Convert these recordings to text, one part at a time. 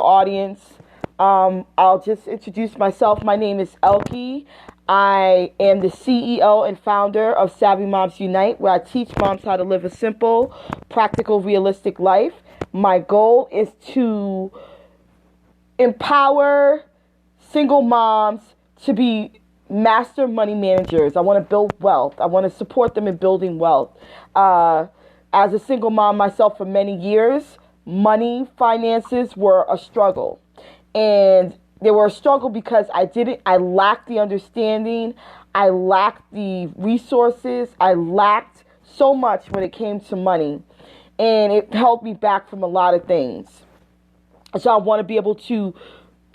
audience. I'll just introduce myself. My name is Elke. I am the CEO and founder of Savvy Moms Unite, where I teach moms how to live a simple, practical, realistic life. My goal is to empower single moms to be master money managers. I want to build wealth. I want to support them in building wealth. As a single mom myself for many years, money, finances were a struggle. And they were a struggle because I lacked the understanding. I lacked the resources. I lacked so much when it came to money. And it held me back from a lot of things. So I want to be able to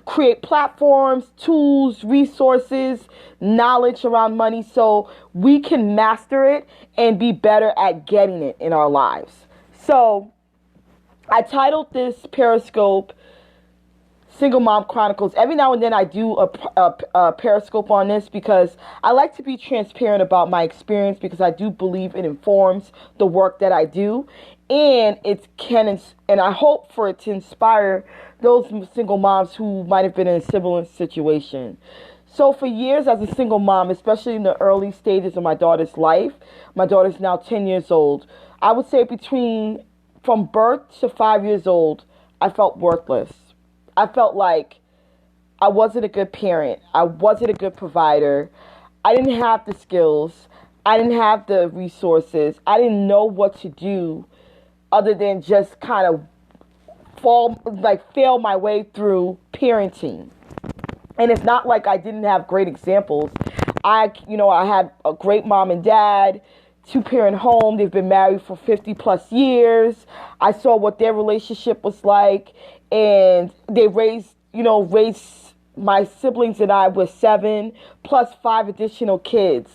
create platforms, tools, resources, knowledge around money so we can master it and be better at getting it in our lives. So I titled this Periscope Single Mom Chronicles. Every now and then I do a Periscope on this because I like to be transparent about my experience, because I do believe it informs the work that I do, and and I hope for it to inspire those single moms who might have been in a similar situation. So for years as a single mom, especially in the early stages of my daughter's life, my daughter's now 10 years old, I would say from birth to 5 years old, I felt worthless. I felt like I wasn't a good parent. I wasn't a good provider. I didn't have the skills. I didn't have the resources. I didn't know what to do other than just kind of fail my way through parenting. And it's not like I didn't have great examples. I had a great mom and dad, two-parent home. They've been married for 50 plus years. I saw what their relationship was like. And they raised my siblings and I with 7 plus 5 additional kids.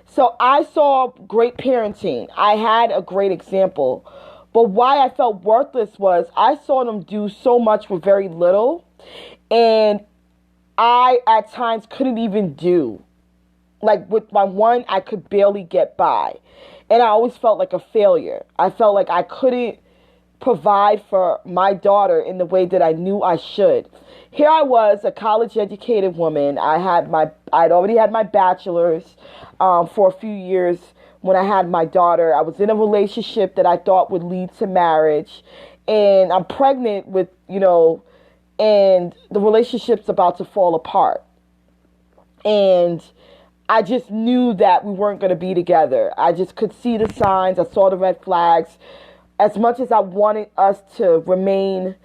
So I saw great parenting. I had a great example. But why I felt worthless was I saw them do so much with very little. And I, at times, couldn't even do. Like with my one, I could barely get by. And I always felt like a failure. I felt like I couldn't provide for my daughter in the way that I knew I should. Here I was, a college-educated woman. I'd already had my bachelor's for a few years when I had my daughter. I was in a relationship that I thought would lead to marriage, and I'm pregnant and the relationship's about to fall apart. And I just knew that we weren't going to be together. I just could see the signs. I saw the red flags. As much as I wanted us to remain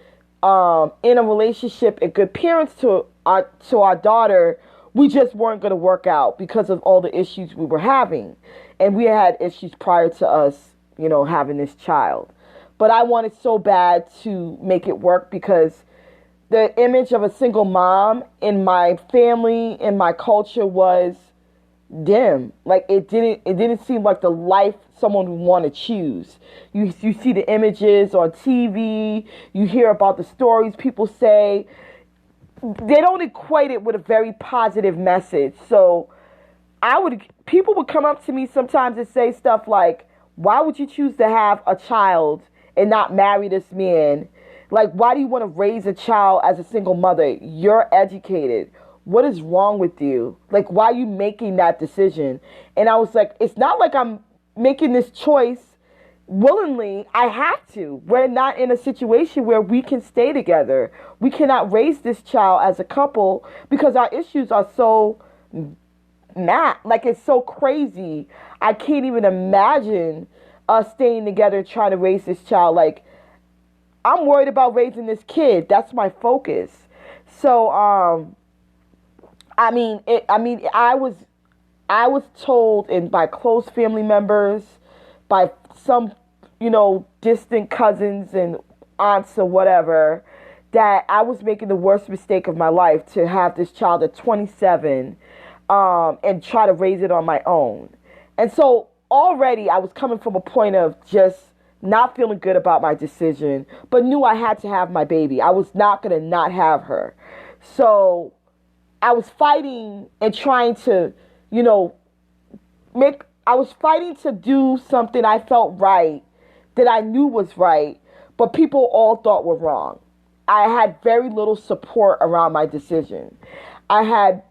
in a relationship and good parents to our daughter, we just weren't going to work out because of all the issues we were having. And we had issues prior to us, having this child. But I wanted so bad to make it work because the image of a single mom in my family, in my culture, was dim. Like it didn't seem like the life someone would want to choose. You see the images on TV, you hear about the stories people say. They don't equate it with a very positive message. So people would come up to me sometimes and say stuff like, why would you choose to have a child and not marry this man? Like, why do you want to raise a child as a single mother? You're educated. What is wrong with you? Like, why are you making that decision? And I was like, it's not like I'm making this choice willingly. I have to. We're not in a situation where we can stay together. We cannot raise this child as a couple because our issues are so it's so crazy. I can't even imagine us staying together trying to raise this child. Like, I'm worried about raising this kid. That's my focus. So, I was told by close family members, by some, distant cousins and aunts or whatever, that I was making the worst mistake of my life to have this child at 27 and try to raise it on my own. And so already I was coming from a point of just not feeling good about my decision, but knew I had to have my baby. I was not going to not have her. So I was fighting and trying to, I was fighting to do something I felt right, that I knew was right, but people all thought were wrong. I had very little support around my decision. I had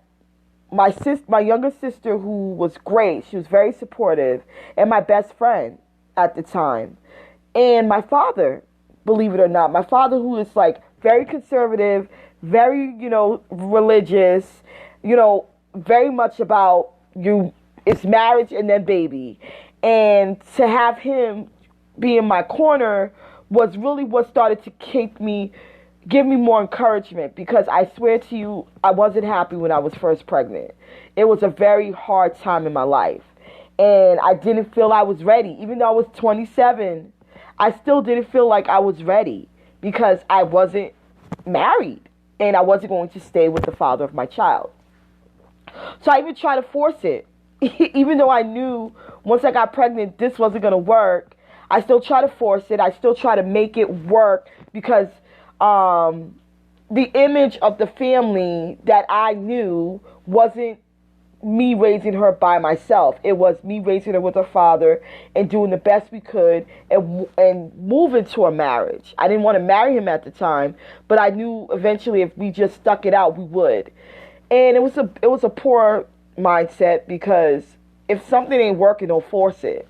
my younger sister who was great. She was very supportive, and my best friend at the time, and my father, believe it or not, my father who is like very conservative, very, religious, very much about you. It's marriage and then baby, and to have him be in my corner was really what started to give me more encouragement, because I swear to you, I wasn't happy when I was first pregnant. It was a very hard time in my life. And I didn't feel I was ready. Even though I was 27, I still didn't feel like I was ready because I wasn't married and I wasn't going to stay with the father of my child. So I even tried to force it. Even though I knew once I got pregnant, this wasn't going to work, I still try to force it. I still try to make it work because the image of the family that I knew wasn't me raising her by myself. It was me raising her with her father and doing the best we could and moving to a marriage. I didn't want to marry him at the time, but I knew eventually if we just stuck it out, we would. And it was a poor mindset, because if something ain't working, don't force it.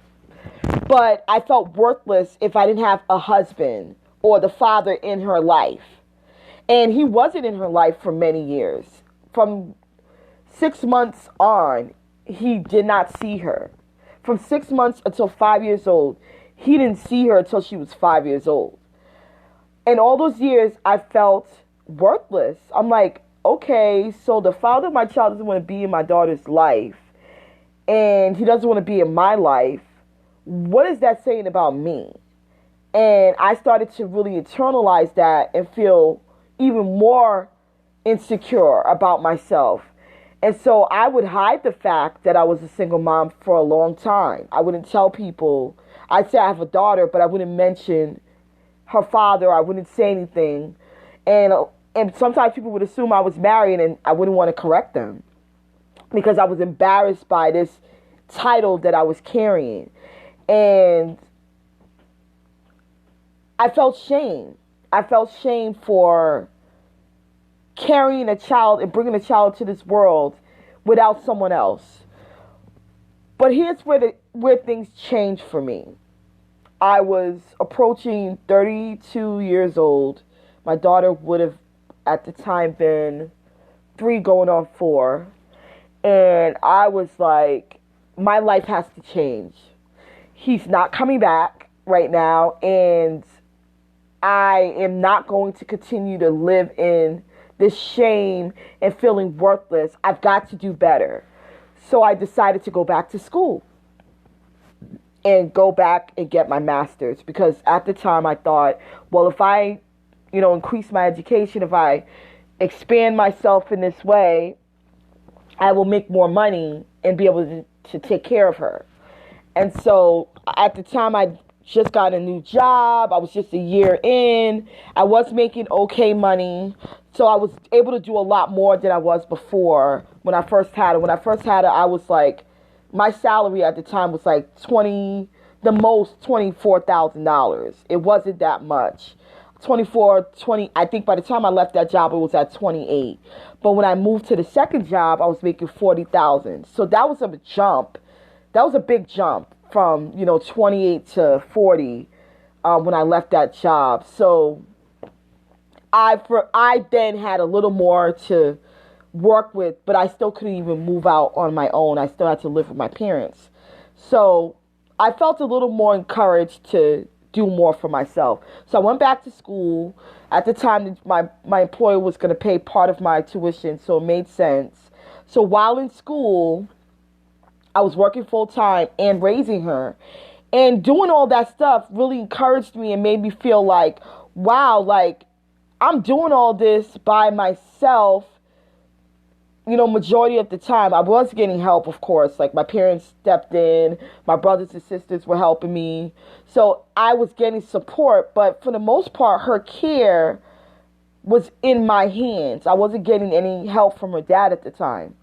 But I felt worthless if I didn't have a husband or the father in her life. And he wasn't in her life for many years. From 6 months on, he did not see her. From 6 months until 5 years old, he didn't see her until she was 5 years old. And all those years, I felt worthless. I'm like, okay, so the father of my child doesn't want to be in my daughter's life, and he doesn't want to be in my life. What is that saying about me? And I started to really internalize that and feel even more insecure about myself. And so I would hide the fact that I was a single mom for a long time. I wouldn't tell people. I'd say I have a daughter, but I wouldn't mention her father. I wouldn't say anything. And sometimes people would assume I was married, and I wouldn't want to correct them because I was embarrassed by this title that I was carrying. And I felt shame. I felt shame for carrying a child and bringing a child to this world without someone else. But here's where things changed for me. I was approaching 32 years old. My daughter would have at the time been 3 going on 4. And I was like, my life has to change. He's not coming back right now, and I am not going to continue to live in this shame and feeling worthless. I've got to do better. So I decided to go back to school and go back and get my master's, because at the time I thought, well, if I, increase my education, if I expand myself in this way, I will make more money and be able to take care of her. And so at the time I just got a new job. I was just a year in. I was making okay money. So I was able to do a lot more than I was before when I first had her. When I first had her, I was like, my salary at the time was like the most $24,000. It wasn't that much. 20, I think by the time I left that job, it was at 28. But when I moved to the second job, I was making 40,000. So that was a jump. That was a big jump from, 28 to 40 when I left that job. So I then had a little more to work with, but I still couldn't even move out on my own. I still had to live with my parents. So I felt a little more encouraged to do more for myself. So I went back to school. At the time, my employer was going to pay part of my tuition, so it made sense. So while in school, I was working full time and raising her. And doing all that stuff really encouraged me and made me feel like, wow, like I'm doing all this by myself, majority of the time. I was getting help, of course. Like my parents stepped in, my brothers and sisters were helping me. So I was getting support, but for the most part, her care was in my hands. I wasn't getting any help from her dad at the time.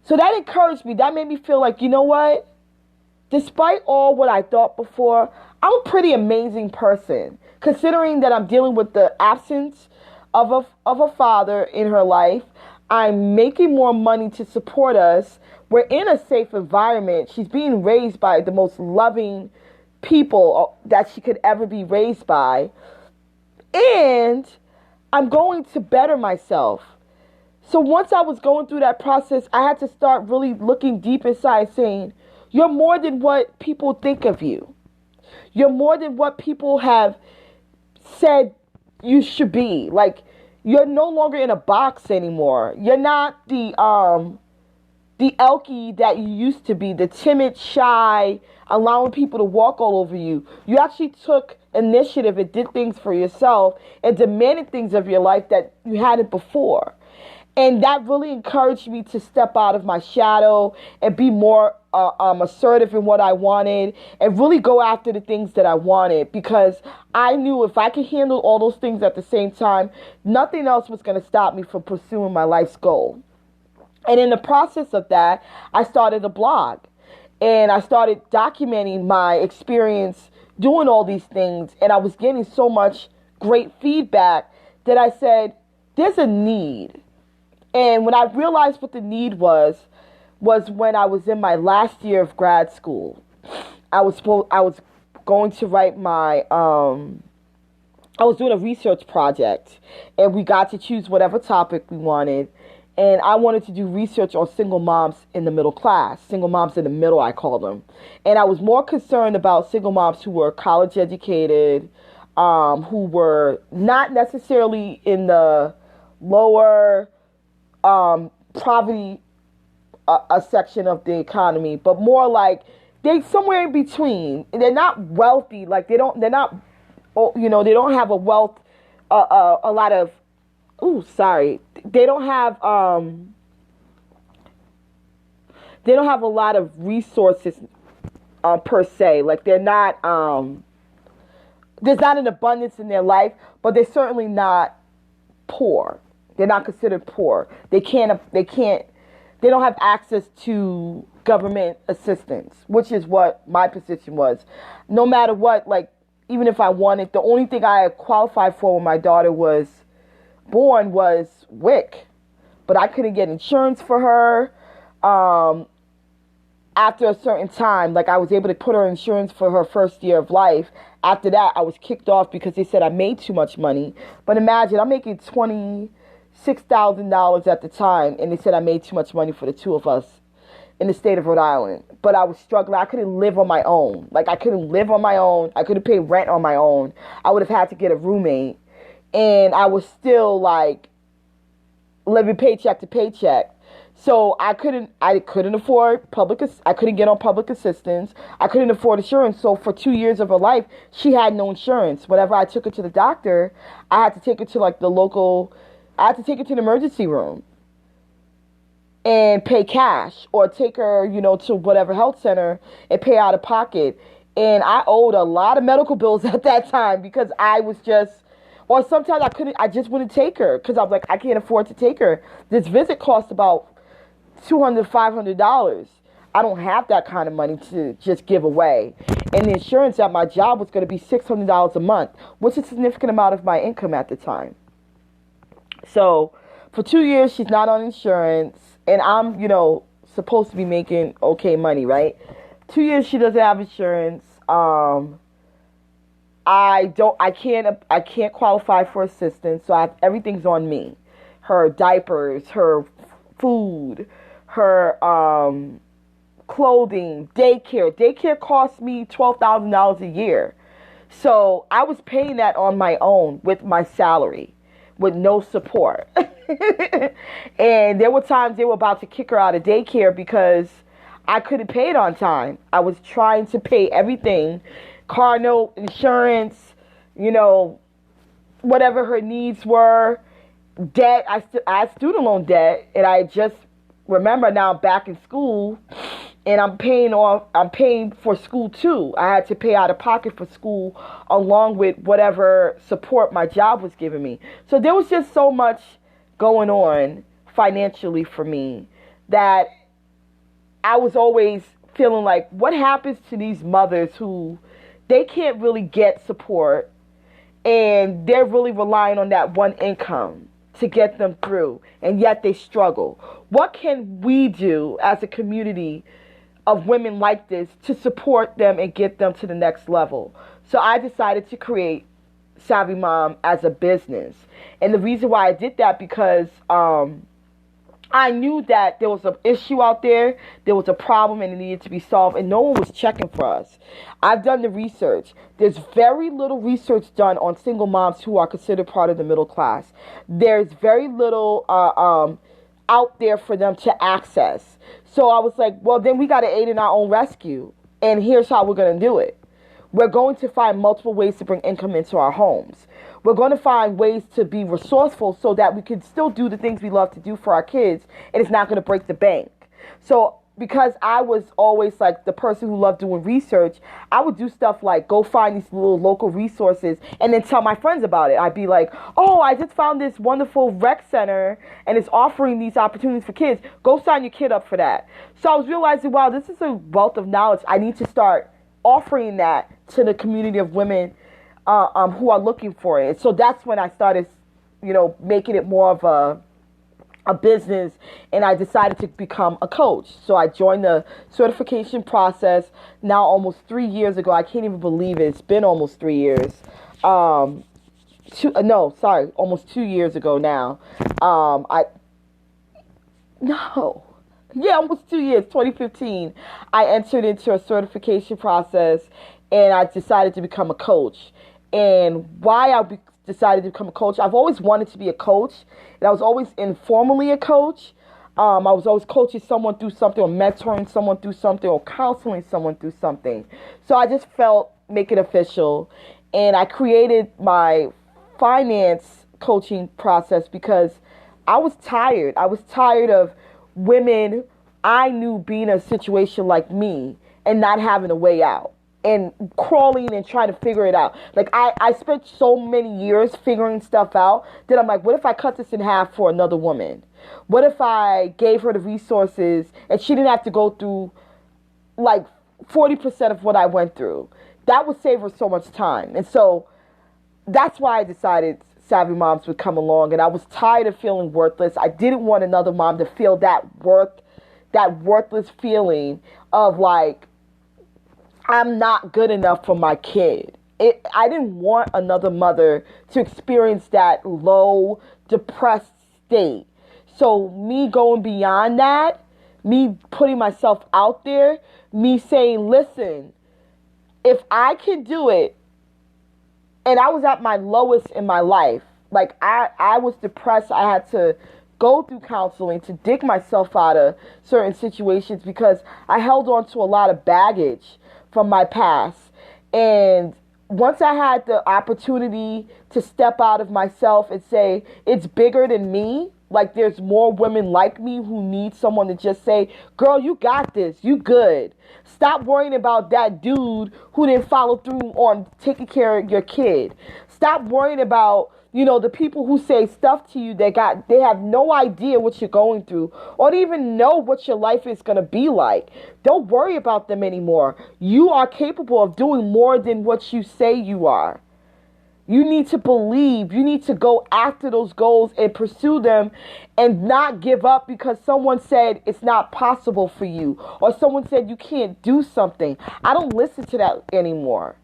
So that encouraged me. That made me feel like, you know what? Despite all what I thought before, I'm a pretty amazing person, considering that I'm dealing with the absence of a father in her life. I'm making more money to support us. We're in a safe environment. She's being raised by the most loving people that she could ever be raised by. And I'm going to better myself. So once I was going through that process, I had to start really looking deep inside, saying, you're more than what people think of you. You're more than what people have said you should be. Like, you're no longer in a box anymore. You're not the Elkie that you used to be, the timid, shy, allowing people to walk all over you. You actually took initiative and did things for yourself and demanded things of your life that you hadn't before. And that really encouraged me to step out of my shadow and be more assertive in what I wanted and really go after the things that I wanted, because I knew if I could handle all those things at the same time, nothing else was going to stop me from pursuing my life's goal. And in the process of that, I started a blog and I started documenting my experience doing all these things. And I was getting so much great feedback that I said, there's a need. And when I realized what the need was when I was in my last year of grad school. I was going to write my, I was doing a research project, and we got to choose whatever topic we wanted. And I wanted to do research on single moms in the middle class, single moms in the middle, I call them. And I was more concerned about single moms who were college educated, who were not necessarily in the lower poverty a section of the economy, but more like they somewhere in between. They're not wealthy, like they're not, you know, they don't have a wealth, a lot of. They don't have a lot of resources per se. Like they're not there's not an abundance in their life, but they're certainly not poor. They're not considered poor. They don't have access to government assistance, which is what my position was. No matter what, like even if I wanted, the only thing I qualified for when my daughter was born was WIC, but I couldn't get insurance for her after a certain time. Like I was able to put her insurance for her first year of life. After that, I was kicked off because they said I made too much money. But imagine, I'm making $26,000 at the time, and they said I made too much money for the two of us in the state of Rhode Island. But I was struggling. I couldn't live on my own. Like I couldn't live on my own. I couldn't pay rent on my own. I would have had to get a roommate. And I was still like living paycheck to paycheck. So I couldn't afford I couldn't get on public assistance. I couldn't afford insurance. So for 2 years of her life, she had no insurance. Whenever I took her to the doctor, I had to take her to I had to take her to the emergency room and pay cash, or take her, to whatever health center and pay out of pocket. And I owed a lot of medical bills at that time because I was or sometimes I just wouldn't take her because I was like, I can't afford to take her. This visit cost about $200, $500. I don't have that kind of money to just give away. And the insurance at my job was going to be $600 a month, which is a significant amount of my income at the time. So for 2 years, she's not on insurance, and I'm, supposed to be making okay money, right? 2 years she doesn't have insurance. I can't qualify for assistance, so everything's on me. Her diapers, her food, her clothing, daycare. Daycare costs me $12,000 a year. So I was paying that on my own with my salary, with no support. And there were times they were about to kick her out of daycare because I couldn't pay it on time. I was trying to pay everything. Car note, insurance, whatever her needs were, debt. I had student loan debt, and I just remember now I'm back in school, and I'm paying for school too. I had to pay out of pocket for school along with whatever support my job was giving me. So there was just so much going on financially for me that I was always feeling like, what happens to these mothers who they can't really get support, and they're really relying on that one income to get them through, and yet they struggle. What can we do as a community of women like this to support them and get them to the next level? So I decided to create Savvy Mom as a business. And the reason why I did that, because I knew that there was an issue out there, there was a problem, and it needed to be solved, and no one was checking for us. I've done the research. There's very little research done on single moms who are considered part of the middle class. There's very little out there for them to access. So I was like, well, then we got to aid in our own rescue, and here's how we're going to do it. We're going to find multiple ways to bring income into our homes. We're going to find ways to be resourceful so that we can still do the things we love to do for our kids, and it's not going to break the bank. So because I was always like the person who loved doing research, I would do stuff like go find these little local resources and then tell my friends about it. I'd be like, oh, I just found this wonderful rec center and it's offering these opportunities for kids. Go sign your kid up for that. So I was realizing, wow, this is a wealth of knowledge. I need to start offering that to the community of women who are looking for it. So that's when I started, making it more of a business, and I decided to become a coach. So I joined the certification process now almost 3 years ago. I can't even believe it. It's been almost 3 years. Almost 2 years ago now. Almost 2 years, 2015. I entered into a certification process, and I decided to become a coach. And why I decided to become a coach, I've always wanted to be a coach, and I was always informally a coach. I was always coaching someone through something, or mentoring someone through something, or counseling someone through something. So I just felt, make it official, and I created my finance coaching process because I was tired. I was tired of women I knew being in a situation like me and not having a way out, and crawling and trying to figure it out. Like, I spent so many years figuring stuff out that I'm like, what if I cut this in half for another woman? What if I gave her the resources and she didn't have to go through like 40% of what I went through? That would save her so much time. And so that's why I decided Savvy Moms would come along, and I was tired of feeling worthless. I didn't want another mom to feel that worthless feeling of like, I'm not good enough for my kid. I didn't want another mother to experience that low, depressed state. So me going beyond that, me putting myself out there, me saying, listen, if I can do it, and I was at my lowest in my life. Like, I was depressed. I had to go through counseling to dig myself out of certain situations because I held on to a lot of baggage from my past. And once I had the opportunity to step out of myself and say, it's bigger than me, like there's more women like me who need someone to just say, girl, you got this, you good. Stop worrying about that dude who didn't follow through on taking care of your kid. Stop worrying about, the people who say stuff to you they have no idea what you're going through or don't even know what your life is going to be like. Don't worry about them anymore. You are capable of doing more than what you say you are. You need to believe. You need to go after those goals and pursue them and not give up because someone said it's not possible for you or someone said you can't do something. I don't listen to that anymore.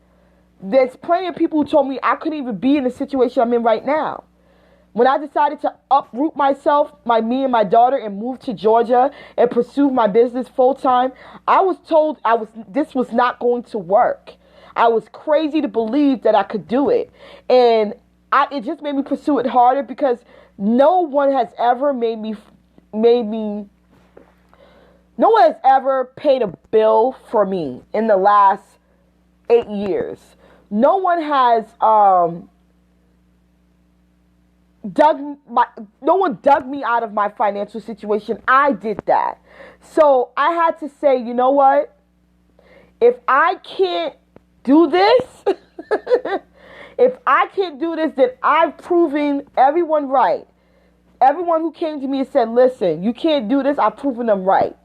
There's plenty of people who told me I couldn't even be in the situation I'm in right now. When I decided to uproot myself, me and my daughter, and move to Georgia and pursue my business full time, I was told this was not going to work. I was crazy to believe that I could do it. And it just made me pursue it harder because no one has ever no one has ever paid a bill for me in the last 8 years. No one has no one dug me out of my financial situation. I did that. So I had to say, you know what? If I can't do this, then I've proven everyone right. Everyone who came to me and said, listen, you can't do this, I've proven them right.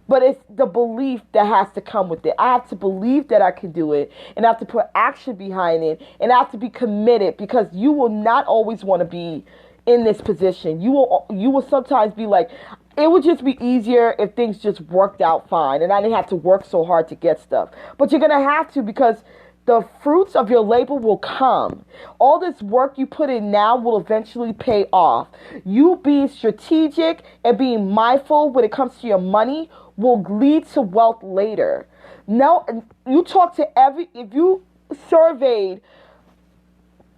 But it's the belief that has to come with it. I have to believe that I can do it, and I have to put action behind it, and I have to be committed, because you will not always want to be in this position. You will sometimes be like, it would just be easier if things just worked out fine and I didn't have to work so hard to get stuff. But you're going to have to, because the fruits of your labor will come. All this work you put in now will eventually pay off. You being strategic and being mindful when it comes to your money will lead to wealth later. Now, you talk to if you surveyed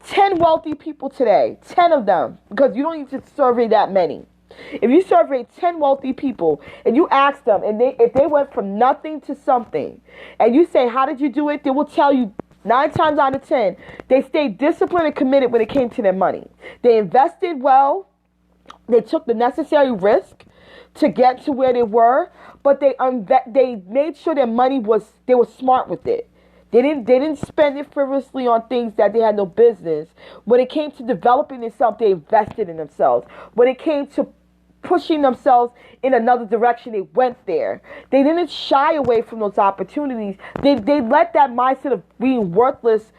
10 wealthy people today, 10 of them, because you don't need to survey that many. If you survey 10 wealthy people and you ask them, and if they went from nothing to something, and you say, how did you do it? They will tell you 9 times out of 10, they stayed disciplined and committed when it came to their money. They invested well. They took the necessary risk to get to where they were, but they made sure their money they were smart with it. They didn't spend it frivolously on things that they had no business. When it came to developing themselves, they invested in themselves. When it came to pushing themselves in another direction, they went there. They didn't shy away from those opportunities. They let that mindset of being worthless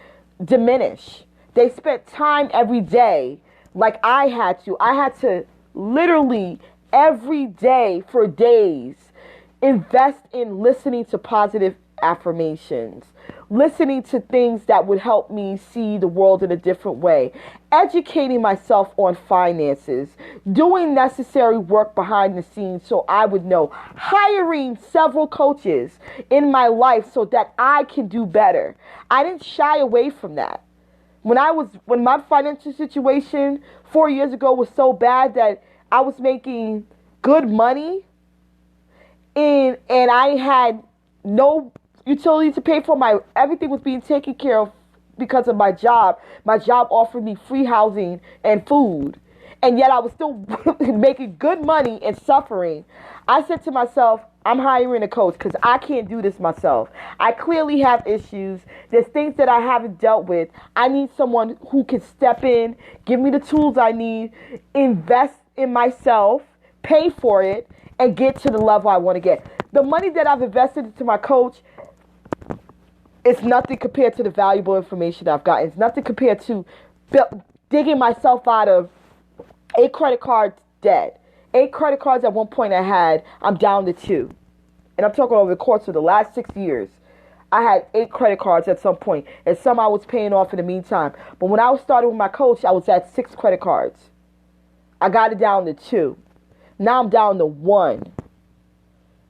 diminish. They spent time every day like I had to. I had to literally every day for days invest in listening to positive affirmations, listening to things that would help me see the world in a different way, educating myself on finances, doing necessary work behind the scenes so I would know, hiring several coaches in my life so that I can do better. I didn't shy away from that. When my financial situation 4 years ago was so bad that I was making good money and I had no utilities to pay for, everything was being taken care of because of my job. My job offered me free housing and food, and yet I was still making good money and suffering. I said to myself, I'm hiring a coach because I can't do this myself. I clearly have issues. There's things that I haven't dealt with. I need someone who can step in, give me the tools I need, invest in myself, pay for it, and get to the level I want to get. The money that I've invested into my coach, it's nothing compared to the valuable information I've gotten. It's nothing compared to digging myself out of 8 credit cards debt. 8 credit cards at one point I had, I'm down to 2. And I'm talking over the course of the last 6 years. I had 8 credit cards at some point, and some I was paying off in the meantime. But when I was starting with my coach, I was at 6 credit cards. I got it down to 2. Now I'm down to 1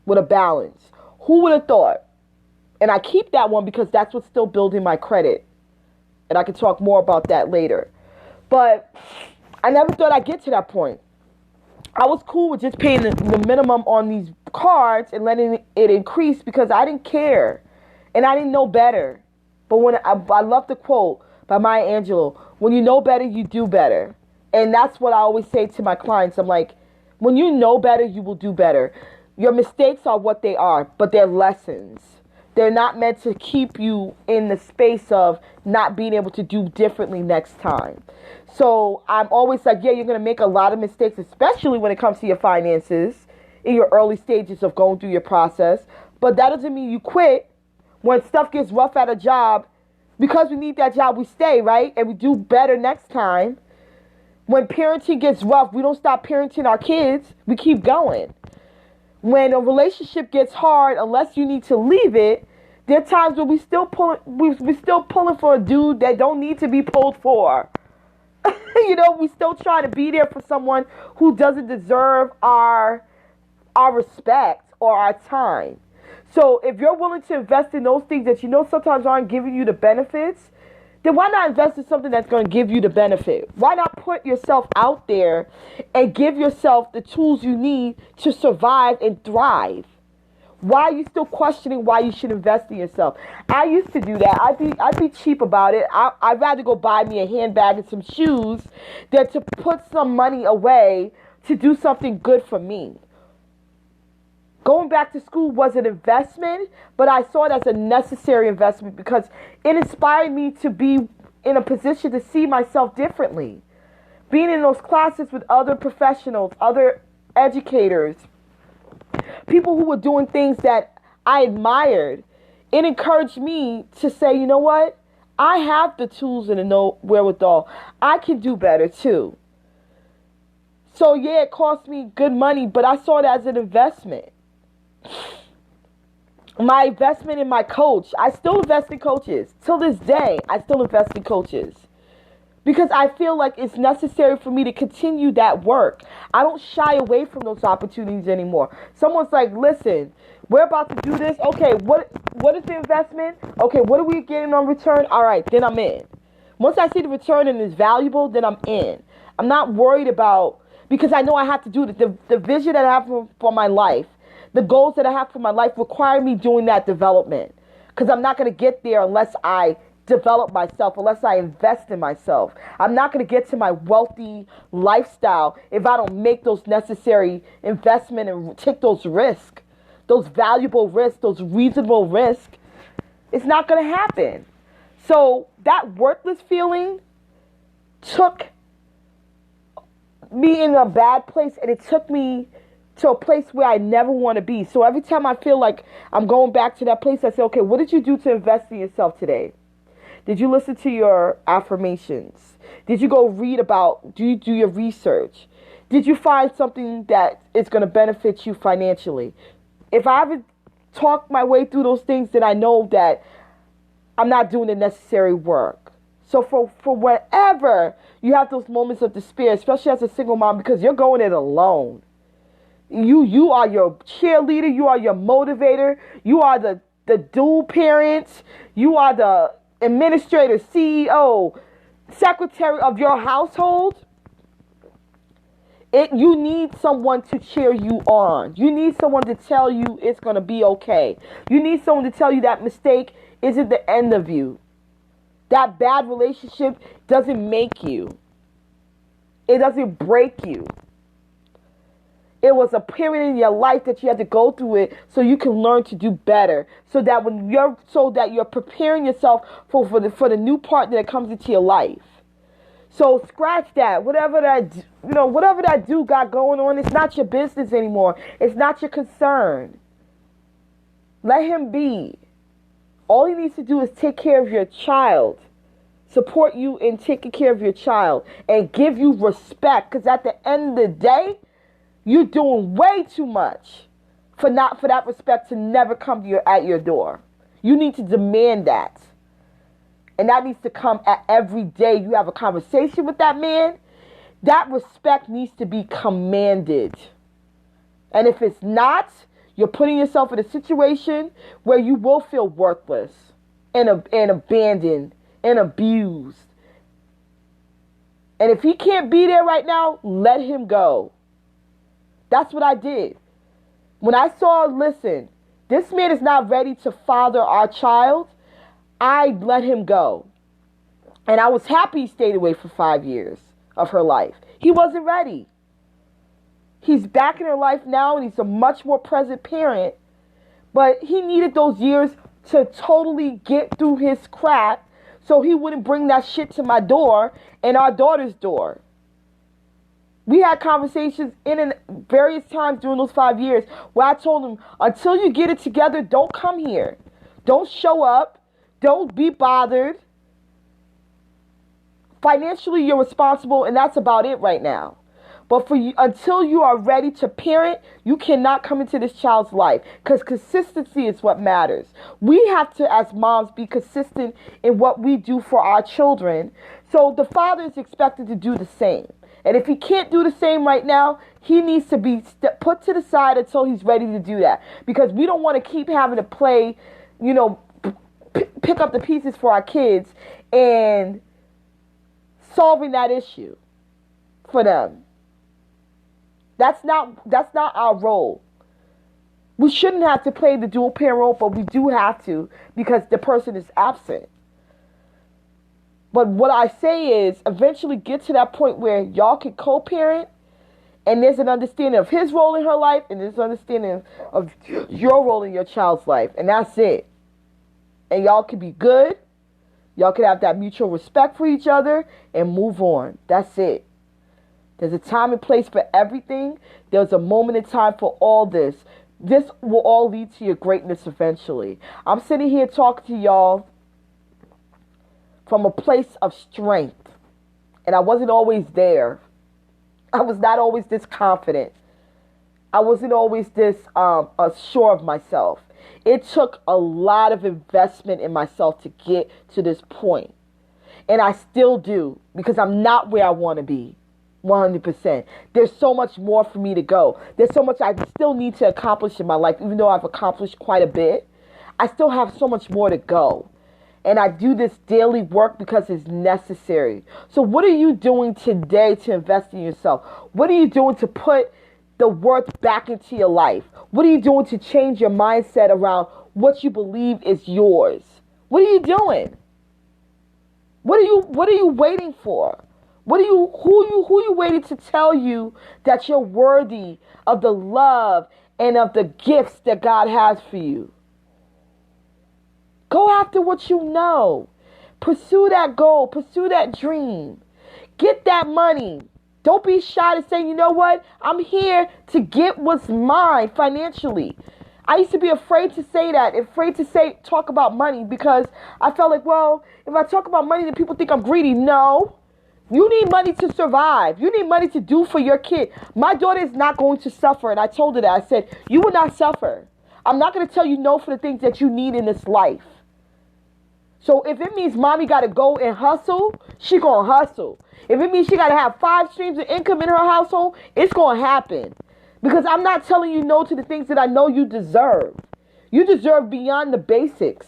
with a balance. Who would have thought? And I keep that one because that's what's still building my credit. And I can talk more about that later. But I never thought I'd get to that point. I was cool with just paying the minimum on these cards and letting it increase because I didn't care. And I didn't know better. But when I love the quote by Maya Angelou, when you know better, you do better. And that's what I always say to my clients. I'm like, when you know better, you will do better. Your mistakes are what they are, but they're lessons. They're not meant to keep you in the space of not being able to do differently next time. So I'm always like, yeah, you're going to make a lot of mistakes, especially when it comes to your finances in your early stages of going through your process. But that doesn't mean you quit. When stuff gets rough at a job, because we need that job, we stay, right? And we do better next time. When parenting gets rough, we don't stop parenting our kids. We keep going. When a relationship gets hard, unless you need to leave it, there are times when we still pulling for a dude that don't need to be pulled for. We still try to be there for someone who doesn't deserve our respect or our time. So if you're willing to invest in those things that sometimes aren't giving you the benefits, then why not invest in something that's going to give you the benefit? Why not put yourself out there and give yourself the tools you need to survive and thrive? Why are you still questioning why you should invest in yourself? I used to do that. I'd be cheap about it. I'd rather go buy me a handbag and some shoes than to put some money away to do something good for me. Going back to school was an investment, but I saw it as a necessary investment because it inspired me to be in a position to see myself differently. Being in those classes with other professionals, other educators, people who were doing things that I admired. It encouraged me to say, you know what? I have the tools and the wherewithal. I can do better too. So yeah, it cost me good money, but I saw it as an investment. My investment in my coach. I still invest in coaches. Till this day, I still invest in coaches. Because I feel like it's necessary for me to continue that work. I don't shy away from those opportunities anymore. Someone's like, listen, we're about to do this. Okay, what is the investment? Okay, what are we getting on return? All right, then I'm in. Once I see the return and it's valuable, then I'm in. I'm not worried about, because I know I have to do this. The vision that I have for my life, the goals that I have for my life require me doing that development. Because I'm not going to get there unless I develop myself, unless I invest in myself. I'm not going to get to my wealthy lifestyle if I don't make those necessary investment and take those risks, those valuable risks, those reasonable risks. It's not going to happen. So that worthless feeling took me in a bad place, and it took me to a place where I never want to be. So every time I feel like I'm going back to that place, I say, okay, what did you do to invest in yourself today? Did you listen to your affirmations? Did you go read about, do you do your research? Did you find something that is going to benefit you financially? If I haven't talked my way through those things, then I know that I'm not doing the necessary work. So for whatever you have those moments of despair, especially as a single mom, because you're going it alone. You are your cheerleader. You are your motivator. You are the dual parents. You are the administrator, CEO, secretary of your household. You need someone to cheer you on. You need someone to tell you it's going to be okay. You need someone to tell you that mistake isn't the end of you. That bad relationship doesn't make you. It doesn't break you. It was a period in your life that you had to go through it so you can learn to do better. So that you're preparing yourself for the new part that comes into your life. So scratch that. Whatever that dude got going on, it's not your business anymore. It's not your concern. Let him be. All he needs to do is take care of your child. Support you in taking care of your child. And give you respect. Because at the end of the day, you're doing way too much for that respect to never come at your door. You need to demand that. And that needs to come at every day you have a conversation with that man. That respect needs to be commanded. And if it's not, you're putting yourself in a situation where you will feel worthless and abandoned and abused. And if he can't be there right now, let him go. That's what I did. When I saw, listen, this man is not ready to father our child, I let him go. And I was happy he stayed away for 5 years of her life. He wasn't ready. He's back in her life now, and he's a much more present parent. But he needed those years to totally get through his crap so he wouldn't bring that shit to my door and our daughter's door. We had conversations in various times during those 5 years where I told him, until you get it together, don't come here. Don't show up. Don't be bothered. Financially, you're responsible, and that's about it right now. But for you, until you are ready to parent, you cannot come into this child's life, because consistency is what matters. We have to, as moms, be consistent in what we do for our children. So the father is expected to do the same. And if he can't do the same right now, he needs to be put to the side until he's ready to do that. Because we don't want to keep having to play, pick up the pieces for our kids and solving that issue for them. That's not our role. We shouldn't have to play the dual parent role, but we do have to because the person is absent. But what I say is eventually get to that point where y'all can co-parent and there's an understanding of his role in her life and there's an understanding of your role in your child's life. And that's it. And y'all can be good. Y'all can have that mutual respect for each other and move on. That's it. There's a time and place for everything. There's a moment in time for all this. This will all lead to your greatness eventually. I'm sitting here talking to y'all from a place of strength, and I wasn't always there. I was not always this confident. I wasn't always this sure of myself. It took a lot of investment in myself to get to this point. And I still do, because I'm not where I want to be. 100%. There's so much more for me to go. There's so much I still need to accomplish in my life. Even though I've accomplished quite a bit, I still have so much more to go. And I do this daily work because it's necessary. So what are you doing today to invest in yourself? What are you doing to put the worth back into your life? What are you doing to change your mindset around what you believe is yours? What are you doing? What are you waiting for? Who are you waiting to tell you that you're worthy of the love and of the gifts that God has for you? Go after what you know. Pursue that goal. Pursue that dream. Get that money. Don't be shy to say, you know what? I'm here to get what's mine financially. I used to be afraid to say that, afraid to talk about money, because I felt like, well, if I talk about money, then people think I'm greedy. No. You need money to survive. You need money to do for your kid. My daughter is not going to suffer. And I told her that. I said, you will not suffer. I'm not going to tell you no for the things that you need in this life. So if it means mommy got to go and hustle, she going to hustle. If it means she got to have 5 streams of income in her household, it's going to happen. Because I'm not telling you no to the things that I know you deserve. You deserve beyond the basics.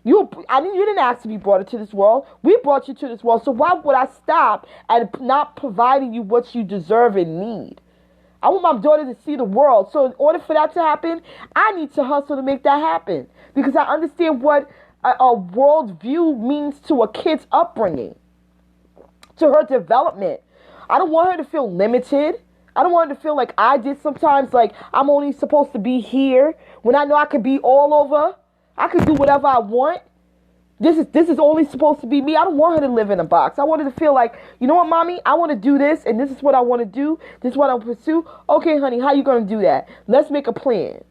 You didn't ask to be brought into this world. We brought you to this world. So why would I stop at not providing you what you deserve and need? I want my daughter to see the world. So in order for that to happen, I need to hustle to make that happen. Because I understand what a world view means to a kid's upbringing, to her development. I don't want her to feel limited. I don't want her to feel like I did sometimes, like I'm only supposed to be here when I know I could be all over. I could do whatever I want. This is only supposed to be me. I don't want her to live in a box. I want her to feel like, you know what, mommy? I want to do this, and this is what I want to do. This is what I pursue. Okay, honey, how you going to do that? Let's make a plan.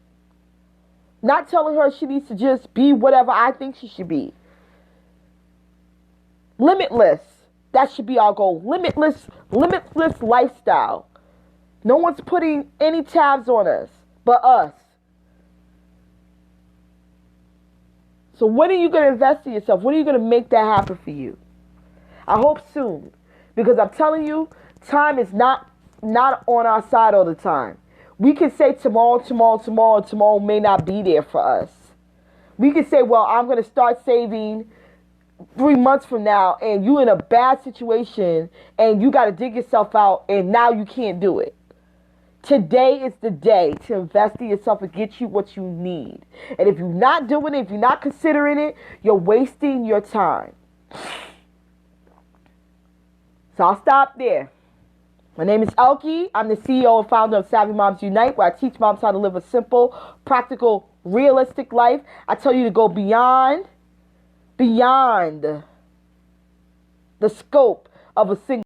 Not telling her she needs to just be whatever I think she should be. Limitless. That should be our goal. Limitless lifestyle. No one's putting any tabs on us but us. So when are you going to invest in yourself? When are you going to make that happen for you? I hope soon. Because I'm telling you, time is not on our side all the time. We can say tomorrow, and tomorrow may not be there for us. We can say, well, I'm going to start saving 3 months from now, and you're in a bad situation, and you got to dig yourself out, and now you can't do it. Today is the day to invest in yourself and get you what you need. And if you're not doing it, if you're not considering it, you're wasting your time. So I'll stop there. My name is Elkie. I'm the CEO and founder of Savvy Moms Unite, where I teach moms how to live a simple, practical, realistic life. I tell you to go beyond the scope of a single